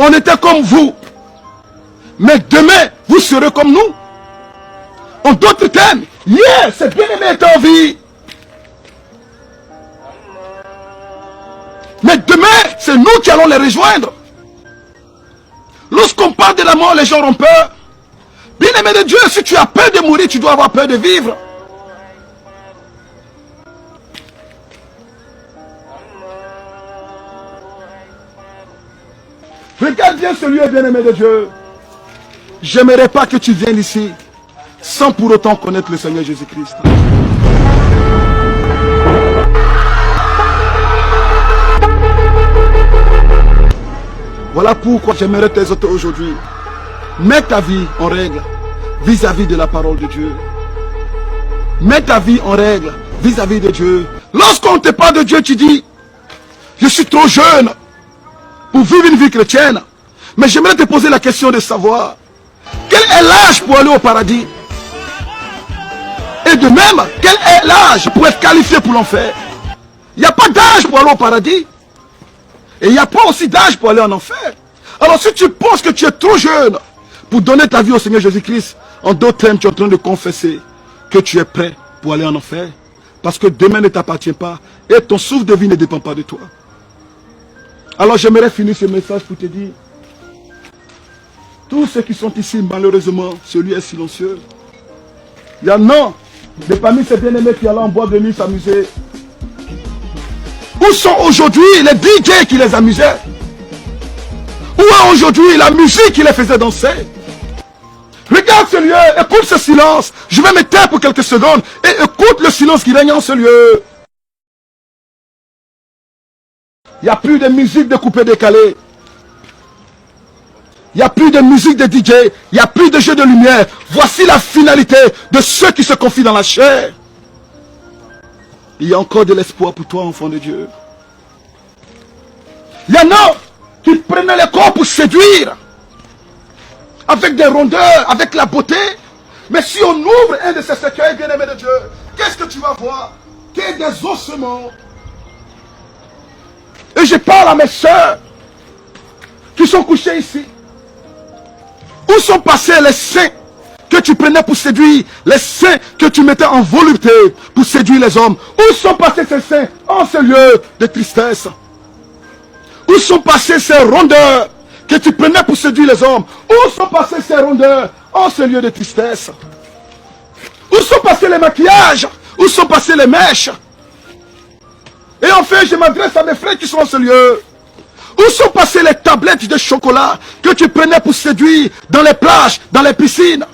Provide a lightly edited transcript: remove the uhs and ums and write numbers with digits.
on était comme vous. Mais demain, vous serez comme nous. En d'autres termes, hier, ces bien-aimés étaient en vie. Mais demain, c'est nous qui allons les rejoindre. Lorsqu'on parle de la mort, les gens ont peur. Bien-aimé de Dieu, si tu as peur de mourir, tu dois avoir peur de vivre. Regarde bien ce lieu, bien-aimé de Dieu. J'aimerais pas que tu viennes ici sans pour autant connaître le Seigneur Jésus-Christ. Voilà pourquoi j'aimerais t'exhorter aujourd'hui. Mets ta vie en règle vis-à-vis de la parole de Dieu. Mets ta vie en règle vis-à-vis de Dieu. Lorsqu'on te parle de Dieu, tu dis, je suis trop jeune pour vivre une vie chrétienne. Mais j'aimerais te poser la question de savoir, quel est l'âge pour aller au paradis? Et de même, quel est l'âge pour être qualifié pour l'enfer? Il n'y a pas d'âge pour aller au paradis. Et il n'y a pas aussi d'âge pour aller en enfer. Alors si tu penses que tu es trop jeune pour donner ta vie au Seigneur Jésus-Christ, en d'autres termes, tu es en train de confesser que tu es prêt pour aller en enfer. Parce que demain ne t'appartient pas et ton souffle de vie ne dépend pas de toi. Alors j'aimerais finir ce message pour te dire, tous ceux qui sont ici, malheureusement, celui est silencieux. Il y en a de parmi ces bien-aimés qui allaient en boîte de nuit s'amuser. Où sont aujourd'hui les DJ qui les amusaient? Où est aujourd'hui la musique qui les faisait danser? Regarde ce lieu, écoute ce silence. Je vais me taire pour quelques secondes et écoute le silence qui règne en ce lieu. Il n'y a plus de musique de coupé-décalé. Il n'y a plus de musique de DJ. Il n'y a plus de jeu de lumière. Voici la finalité de ceux qui se confient dans la chair. Il y a encore de l'espoir pour toi, enfant de Dieu. Il y en a qui prenaient les corps pour séduire. Avec des rondeurs, avec la beauté. Mais si on ouvre un de ces cercueils, bien-aimé de Dieu, qu'est-ce que tu vas voir? Que des ossements. Et je parle à mes soeurs qui sont couchées ici. Où sont passés les saints que tu prenais pour séduire, les saints que tu mettais en volupté pour séduire les hommes? Où sont passés ces saints en ce lieu de tristesse? Où sont passés ces rondeurs que tu prenais pour séduire les hommes? Où sont passés ces rondeurs en ce lieu de tristesse? Où sont passés les maquillages? Où sont passés les mèches? Et enfin, je m'adresse à mes frères qui sont en ce lieu. Où sont passées les tablettes de chocolat que tu prenais pour séduire dans les plages, dans les piscines?